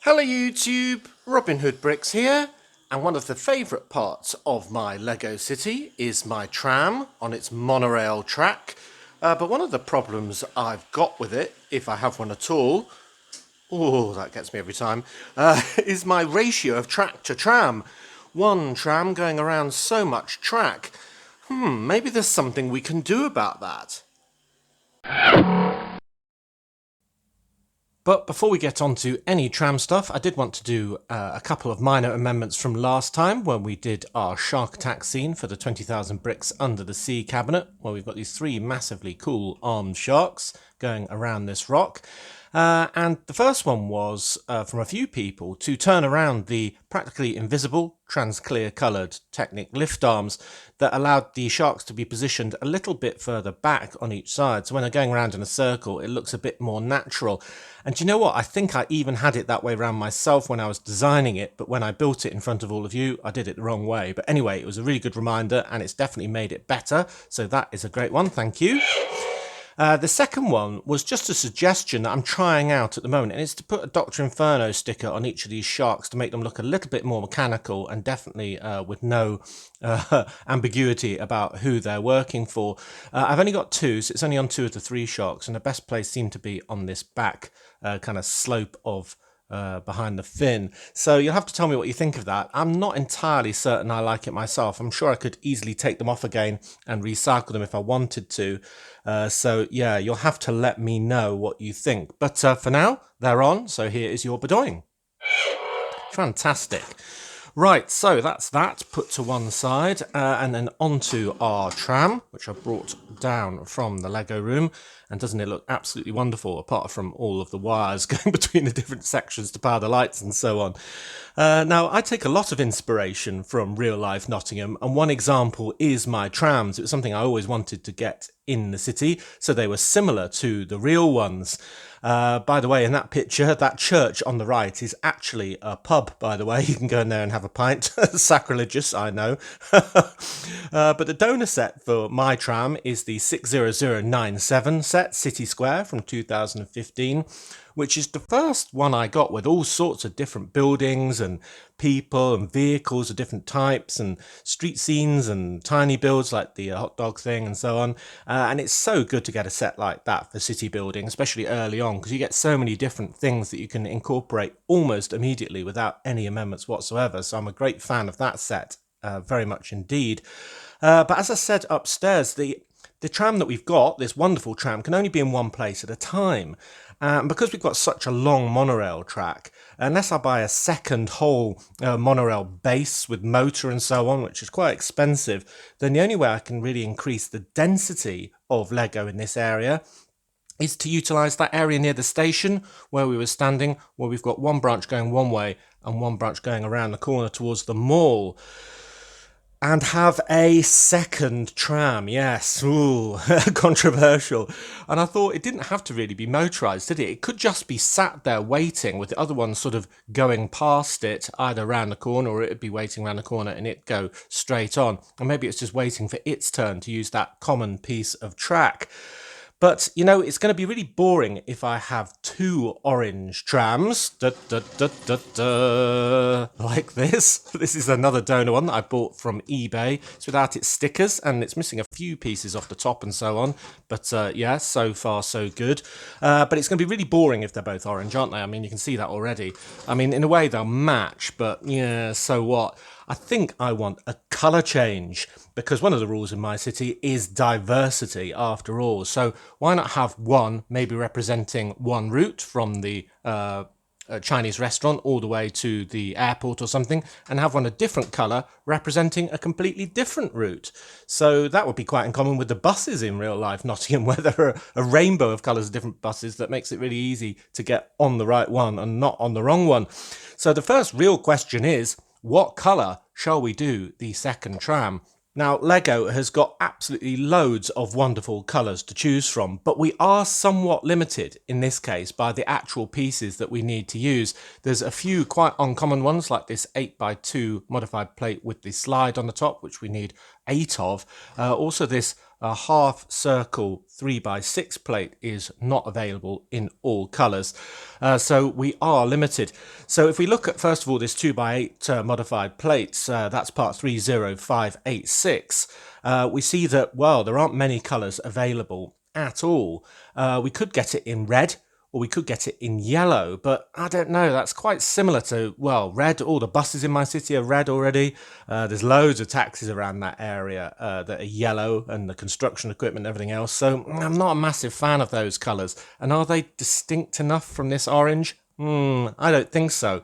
Hello YouTube, Robin Hood Bricks here, and one of the favourite parts of my Lego city is my tram on its monorail track. But one of the problems I've got with it, if I have one at all, oh that gets me every time, is my ratio of track to tram. One tram going around so much track. Maybe there's something we can do about that. But before we get on to any tram stuff, I did want to do a couple of minor amendments from last time when we did our shark attack scene for the 20,000 bricks under the sea cabinet, where we've got these three massively cool armed sharks going around this rock. And the first one was from a few people to turn around the practically invisible, trans-clear coloured Technic lift arms that allowed the sharks to be positioned a little bit further back on each side. So when they're going around in a circle, it looks a bit more natural. And do you know what? I think I even had it that way around myself when I was designing it, but when I built it in front of all of you, I did it the wrong way. But anyway, it was a really good reminder and it's definitely made it better. So that is a great one. Thank you. The second one was just a suggestion that I'm trying out at the moment, and it's to put a Dr. Inferno sticker on each of these sharks to make them look a little bit more mechanical and definitely with no ambiguity about who they're working for. I've only got two, so it's only on two of the three sharks, and the best place seemed to be on this back kind of slope of behind the fin. So you'll have to tell me what you think of that. I'm not entirely certain I like it myself. I'm sure I could easily take them off again and recycle them if I wanted to. So yeah, you'll have to let me know what you think. But for now, they're on. So here is your bedoing. Fantastic. Right, so that's that put to one side, and then onto our tram, which I brought down from the Lego room. And doesn't it look absolutely wonderful, apart from all of the wires going between the different sections to power the lights and so on. Now, I take a lot of inspiration from real-life Nottingham, and one example is my trams. It was something I always wanted to get in the city, so they were similar to the real ones. By the way, in that picture, that church on the right is actually a pub, by the way. You can go in there and have a pint. Sacrilegious, I know. But the donor set for my tram is the 60097 set, City Square from 2015, which is the first one I got with all sorts of different buildings and people and vehicles of different types and street scenes and tiny builds like the hot dog thing and so on. And it's so good to get a set like that for city building, especially early on, because you get so many different things that you can incorporate almost immediately without any amendments whatsoever. So I'm a great fan of that set, very much indeed. But as I said upstairs, the tram that we've got, this wonderful tram, can only be in one place at a time. Because we've got such a long monorail track, unless I buy a second whole monorail base with motor and so on, which is quite expensive, then the only way I can really increase the density of Lego in this area is to utilise that area near the station where we were standing, where we've got one branch going one way and one branch going around the corner towards the mall. And have a second tram, yes, ooh, controversial. And I thought it didn't have to really be motorised, did it? It could just be sat there waiting with the other one sort of going past it, either around the corner or it'd be waiting around the corner and it'd go straight on. And maybe it's just waiting for its turn to use that common piece of track. But, you know, it's going to be really boring if I have two orange trams, like this. This is another donor one that I bought from eBay. It's without its stickers, and it's missing a few pieces off the top and so on. But, yeah, so far so good. But it's going to be really boring if they're both orange, aren't they? I mean, you can see that already. I mean, in a way, they'll match, but, yeah, so what? I think I want a colour change, because one of the rules in my city is diversity after all. So why not have one maybe representing one route from the Chinese restaurant all the way to the airport or something, and have one a different colour representing a completely different route. So that would be quite in common with the buses in real life Nottingham, where there are a rainbow of colours of different buses that makes it really easy to get on the right one and not on the wrong one. So the first real question is, what colour shall we do the second tram? Now, Lego has got absolutely loads of wonderful colours to choose from, but we are somewhat limited in this case by the actual pieces that we need to use. There's a few quite uncommon ones, like this 8x2 modified plate with the slide on the top, which we need 8 of. Also this a half circle 3x6 plate is not available in all colours, so we are limited. So if we look at first of all this 2x8 modified plates, that's part 30586, we see that, well, there aren't many colours available at all. We could get it in red, or we could get it in yellow, but I don't know, that's quite similar to, well, red. All the buses in my city are red already. There's loads of taxis around that area that are yellow, and the construction equipment and everything else, so I'm not a massive fan of those colours. And are they distinct enough from this orange? I don't think so.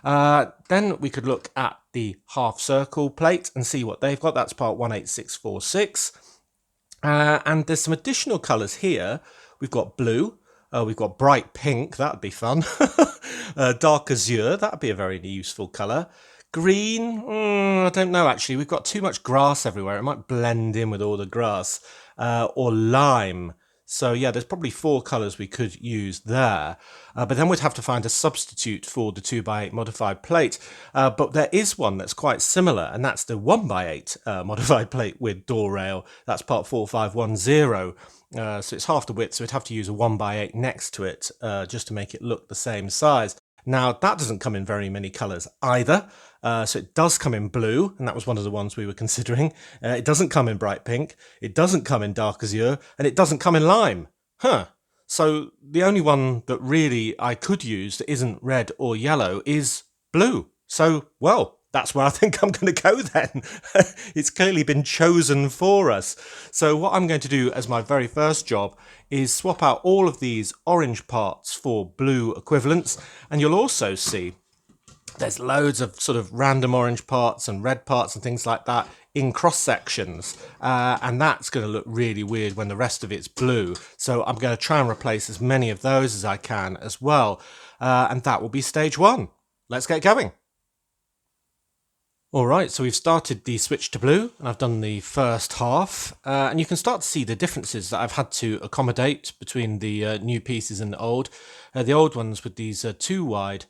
Then we could look at the half circle plate and see what they've got. That's part 18646. And there's some additional colours here. We've got blue. We've got bright pink, that'd be fun. Dark azure, that'd be a very useful colour. Green, I don't know actually. We've got too much grass everywhere. It might blend in with all the grass. Or lime. So yeah, there's probably 4 colours we could use there. But then we'd have to find a substitute for the 2x8 modified plate. But there is one that's quite similar, and that's the 1x8 modified plate with door rail. That's part 4510. So it's half the width, so we'd have to use a 1x8 next to it just to make it look the same size. Now, that doesn't come in very many colours either. So it does come in blue, and that was one of the ones we were considering. It doesn't come in bright pink. It doesn't come in dark azure, and it doesn't come in lime. So the only one that really I could use that isn't red or yellow is blue. So, well, that's where I think I'm going to go then. It's clearly been chosen for us. So what I'm going to do as my very first job is swap out all of these orange parts for blue equivalents. And you'll also see there's loads of sort of random orange parts and red parts and things like that in cross sections. And that's going to look really weird when the rest of it's blue. So I'm going to try and replace as many of those as I can as well. And that will be stage 1. Let's get going. Alright, so we've started the switch to blue, and I've done the first half, and you can start to see the differences that I've had to accommodate between the new pieces and the old. The old ones with these 2 wide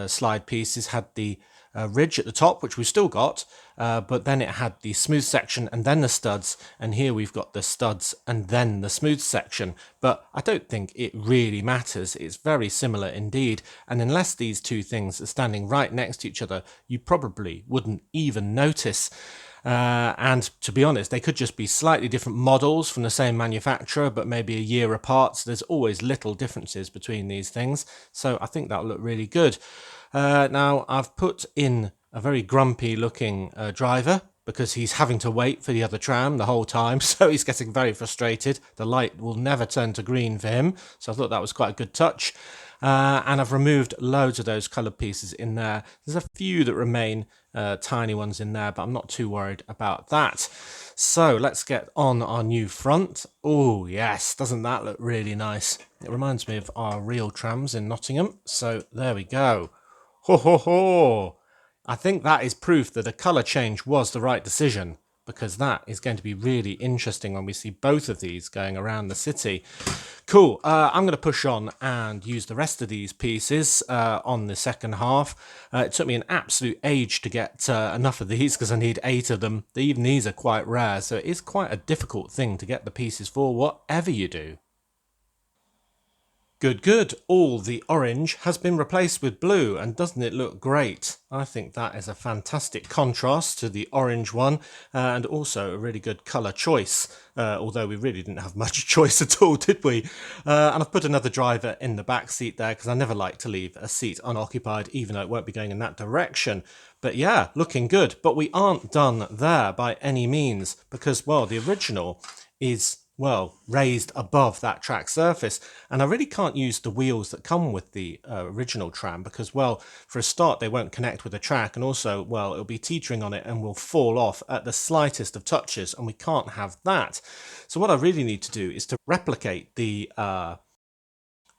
slide pieces had the ridge at the top, which we've still got, but then it had the smooth section and then the studs, and here we've got the studs and then the smooth section. But I don't think it really matters. It's very similar indeed, and unless these two things are standing right next to each other, you probably wouldn't even notice. And to be honest, they could just be slightly different models from the same manufacturer, but maybe a year apart. So there's always little differences between these things. So I think that'll look really good. Now I've put in a very grumpy looking driver because he's having to wait for the other tram the whole time. So he's getting very frustrated. The light will never turn to green for him. So I thought that was quite a good touch. And I've removed loads of those coloured pieces in there. There's a few that remain, tiny ones in there, but I'm not too worried about that. So let's get on our new front. Oh yes, doesn't that look really nice? It reminds me of our real trams in Nottingham. So there we go. Ho ho ho! I think that is proof that a colour change was the right decision, because that is going to be really interesting when we see both of these going around the city. Cool, I'm going to push on and use the rest of these pieces on the second half. It took me an absolute age to get enough of these because I need 8 of them. Even these are quite rare, so it is quite a difficult thing to get the pieces for whatever you do. Good, good. All the orange has been replaced with blue, and doesn't it look great? I think that is a fantastic contrast to the orange one, and also a really good colour choice, although we really didn't have much choice at all, did we? And I've put another driver in the back seat there, because I never like to leave a seat unoccupied, even though it won't be going in that direction. But yeah, looking good. But we aren't done there by any means, because, well, the original is, well, raised above that track surface, and I really can't use the wheels that come with the original tram because, well, for a start they won't connect with the track, and also, well, it'll be teetering on it and will fall off at the slightest of touches, and we can't have that. So what I really need to do is to replicate the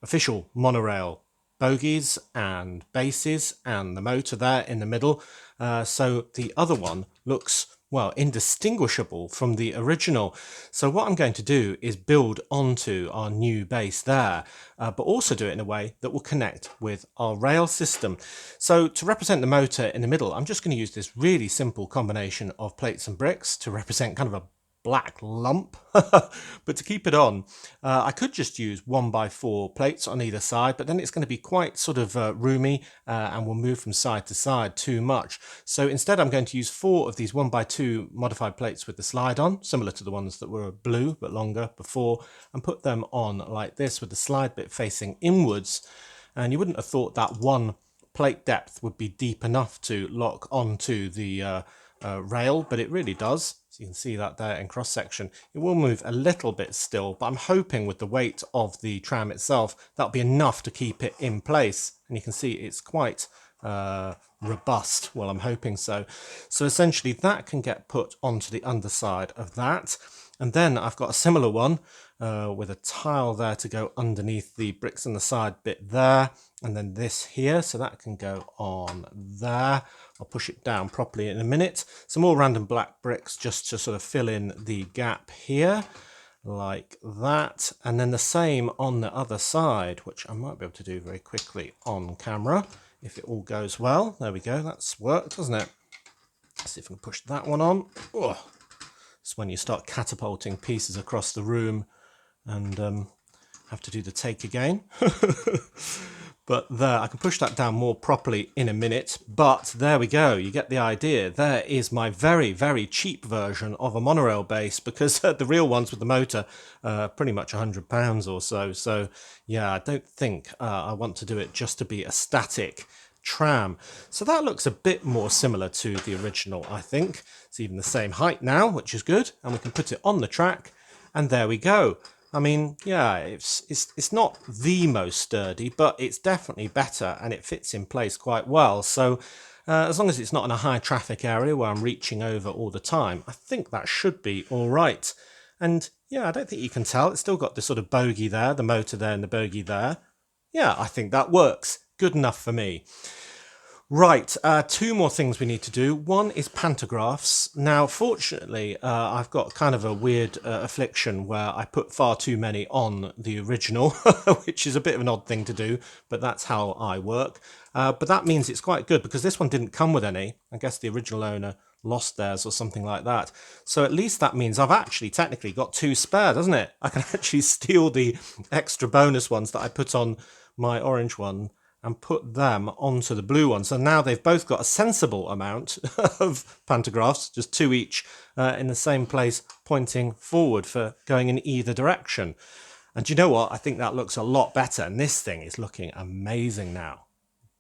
official monorail bogies and bases and the motor there in the middle, so the other one looks, well, indistinguishable from the original. So what I'm going to do is build onto our new base there, but also do it in a way that will connect with our rail system. So to represent the motor in the middle, I'm just going to use this really simple combination of plates and bricks to represent kind of a black lump. But to keep it on, I could just use 1x4 plates on either side, but then it's going to be quite sort of roomy and will move from side to side too much. So instead I'm going to use 4 of these 1x2 modified plates with the slide on, similar to the ones that were blue but longer before, and put them on like this with the slide bit facing inwards. And you wouldn't have thought that one plate depth would be deep enough to lock onto the rail, but it really does. So you can see that there in cross section. It will move a little bit still, but I'm hoping with the weight of the tram itself that'll be enough to keep it in place. And you can see it's quite robust. Well, I'm hoping so. So essentially that can get put onto the underside of that. And then I've got a similar one with a tile there to go underneath the bricks on the side bit there, and then this here, so that can go on there. I'll push it down properly in a minute. Some more random black bricks just to sort of fill in the gap here, like that. And then the same on the other side, which I might be able to do very quickly on camera if it all goes well. There we go, that's worked, doesn't it? Let's see if I can push that one on. Oh. It's when you start catapulting pieces across the room and have to do the take again. But there, I can push that down more properly in a minute. But there we go, you get the idea. There is my very, very cheap version of a monorail base, because the real ones with the motor are pretty much £100 or so. So yeah, I don't think I want to do it just to be a static tram. So that looks a bit more similar to the original, I think. It's even the same height now, which is good, and we can put it on the track, and there we go. I mean, yeah, it's not the most sturdy, but it's definitely better, and it fits in place quite well. So as long as it's not in a high traffic area where I'm reaching over all the time, I think that should be all right. And yeah, I don't think you can tell. It's still got the sort of bogey there, the motor there and the bogey there. Yeah, I think that works. Good enough for me. Right, 2 more things we need to do. One is pantographs. Now, fortunately, I've got kind of a weird affliction where I put far too many on the original, which is a bit of an odd thing to do, but that's how I work. But that means it's quite good, because this one didn't come with any. I guess the original owner lost theirs or something like that. So at least that means I've actually technically got 2 spare, doesn't it? I can actually steal the extra bonus ones that I put on my orange one and put them onto the blue one. So now they've both got a sensible amount of pantographs, just 2 each, in the same place, pointing forward for going in either direction. And you know what? I think that looks a lot better. And this thing is looking amazing now.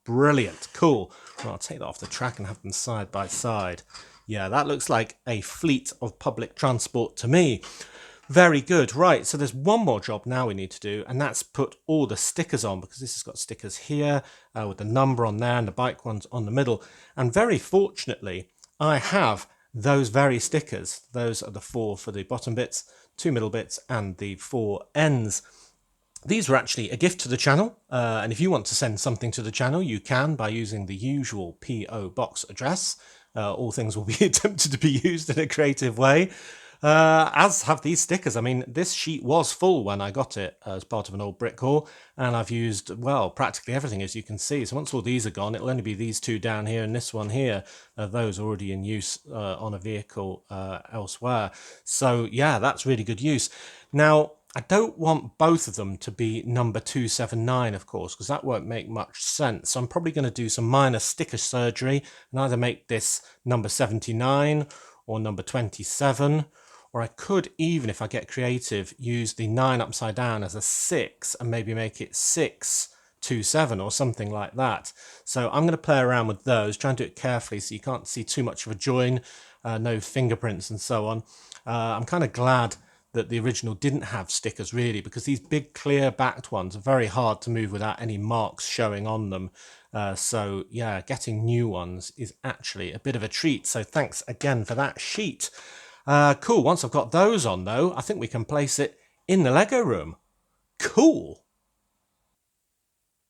Brilliant. Cool. Well, I'll take that off the track and have them side by side. Yeah, that looks like a fleet of public transport to me. Very good. Right, so there's one more job now we need to do, and that's put all the stickers on, because this has got stickers here with the number on there and the bike ones on the middle. And very fortunately, I have those very stickers. Those are the 4 for the bottom bits, 2 middle bits, and the 4 ends. These were actually a gift to the channel, and if you want to send something to the channel, you can by using the usual P.O. box address. All things will be attempted to be used in a creative way. As have these stickers. I mean, this sheet was full when I got it as part of an old brick haul, and I've used, well, practically everything, as you can see. So once all these are gone, it'll only be these 2 down here and this one here. Those already in use on a vehicle elsewhere. So yeah, that's really good use. Now, I don't want both of them to be number 279, of course, because that won't make much sense. So I'm probably going to do some minor sticker surgery and either make this number 79 or number 27. Or I could, even if I get creative, use the 9 upside down as a 6 and maybe make it 627 or something like that. So I'm going to play around with those, try and do it carefully so you can't see too much of a join, no fingerprints and so on. I'm kind of glad that the original didn't have stickers, really, because these big clear backed ones are very hard to move without any marks showing on them. So yeah, getting new ones is actually a bit of a treat. So thanks again for that sheet. Cool. Once I've got those on, though, I think we can place it in the Lego room. Cool.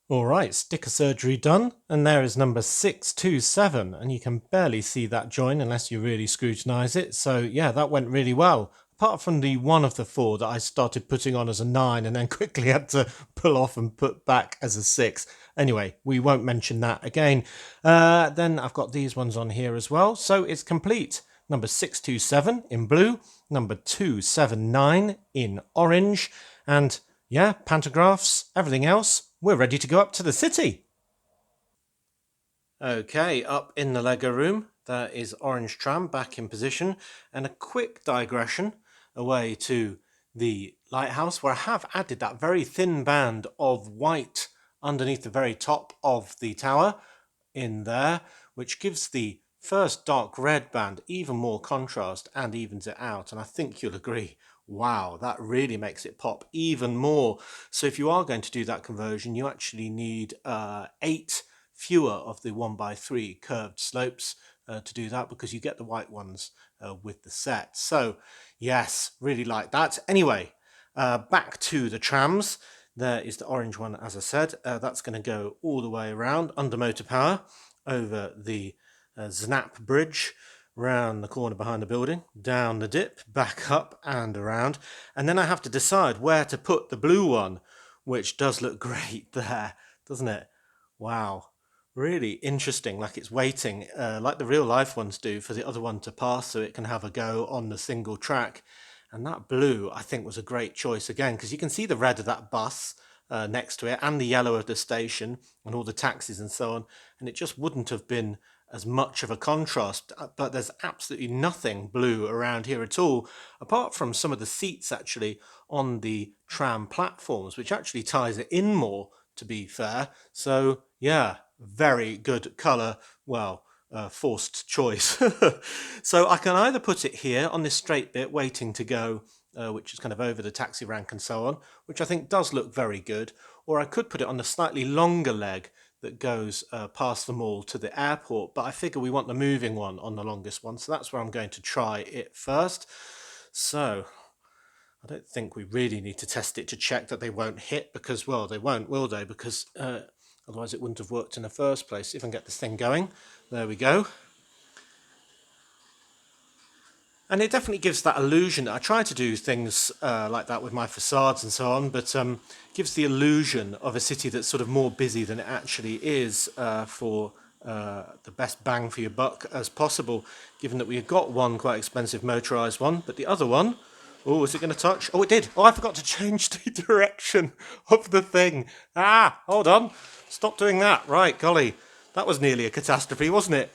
All right, sticker surgery done. And there is number 627. And you can barely see that join unless you really scrutinize it. So yeah, that went really well. Apart from the one of the 4 that I started putting on as a 9 and then quickly had to pull off and put back as a 6. Anyway, we won't mention that again. Then I've got these ones on here as well. So it's complete. number 627 in blue, number 279 in orange, and yeah, pantographs, everything else, we're ready to go up to the city. Okay, up in the Lego room, there is Orange Tram back in position, and a quick digression away to the lighthouse, where I have added that very thin band of white underneath the very top of the tower in there, which gives the first dark red band even more contrast and evens it out. And I think you'll agree, wow, that really makes it pop even more. So if you are going to do that conversion, you actually need 8 fewer of the 1x3 curved slopes to do that, because you get the white ones with the set. So yes, really like that. Anyway, back to the trams. There is the orange one, as I said. That's going to go all the way around under motor power over the Znap bridge, round the corner behind the building, down the dip, back up and around. And then I have to decide where to put the blue one, which does look great there, doesn't it? Wow. Really interesting, like it's waiting, like the real life ones do, for the other one to pass so it can have a go on the single track. And that blue, I think, was a great choice again, because you can see the red of that bus next to it, and the yellow of the station, and all the taxis and so on. And it just wouldn't have been as much of a contrast. But there's absolutely nothing blue around here at all, apart from some of the seats actually on the tram platforms, which actually ties it in more, to be fair. So yeah, very good colour. Well, forced choice. So I can either put it here on this straight bit waiting to go, which is kind of over the taxi rank and so on, which I think does look very good, or I could put it on the slightly longer leg that goes past the mall to the airport, but I figure we want the moving one on the longest one, so that's where I'm going to try it first. So I don't think we really need to test it to check that they won't hit, because, well, they won't, will they? Because otherwise it wouldn't have worked in the first place. If I can get this thing going, there we go. And it definitely gives that illusion. I try to do things like that with my facades and so on, but gives the illusion of a city that's sort of more busy than it actually is, for the best bang for your buck as possible, given that we've got one quite expensive motorised one, but the other one, oh, is it going to touch? Oh, it did. Oh, I forgot to change the direction of the thing. Ah, hold on. Stop doing that. Right, golly. That was nearly a catastrophe, wasn't it?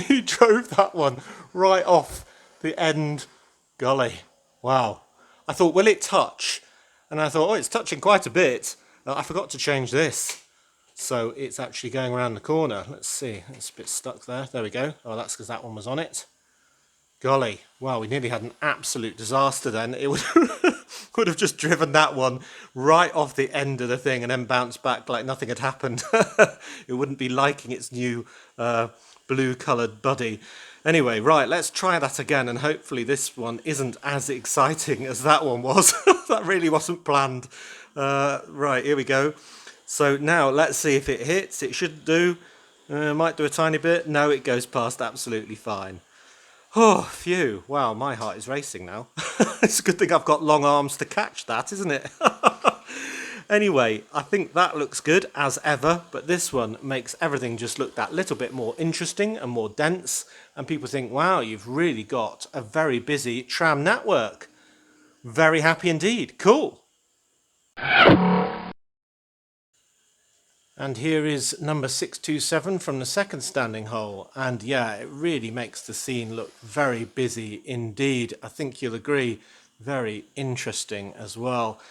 He drove that one right off the end. Golly. Wow. I thought, will it touch? And I thought, oh, it's touching quite a bit. I forgot to change this. So it's actually going around the corner. Let's see. It's a bit stuck there. There we go. Oh, that's because that one was on it. Golly, wow, we nearly had an absolute disaster then. It would have just driven that one right off the end of the thing and then bounced back like nothing had happened. It wouldn't be liking its new blue-coloured buddy. Anyway, right, let's try that again, and hopefully this one isn't as exciting as that one was. That really wasn't planned. Right, here we go. So now let's see if it hits. It should do. Might do a tiny bit. No, it goes past absolutely fine. Oh, phew. Wow, my heart is racing now. It's a good thing I've got long arms to catch that, isn't it? Anyway, I think that looks good as ever, but this one makes everything just look that little bit more interesting and more dense, and people think, wow, you've really got a very busy tram network. Very happy indeed. Cool. And here is number 627 from the second standing hole. And yeah, it really makes the scene look very busy indeed. I think you'll agree, very interesting as well.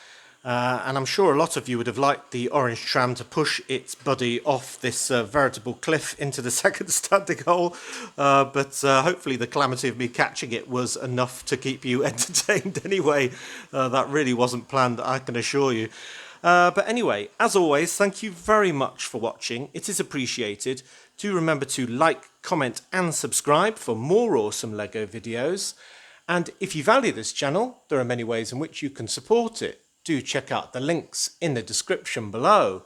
And I'm sure a lot of you would have liked the orange tram to push its buddy off this veritable cliff into the second standing hole. But hopefully the calamity of me catching it was enough to keep you entertained anyway. That really wasn't planned, I can assure you. But anyway, as always, thank you very much for watching. It is appreciated. Do remember to like, comment and subscribe for more awesome LEGO videos. And if you value this channel, there are many ways in which you can support it. Do check out the links in the description below.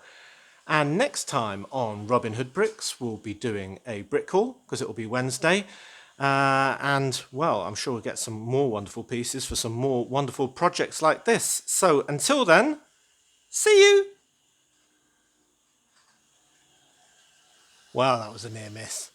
And next time on Robin Hood Bricks, we'll be doing a brick haul, because it will be Wednesday. And, well, I'm sure we'll get some more wonderful pieces for some more wonderful projects like this. So until then, see you! Wow, that was a near miss.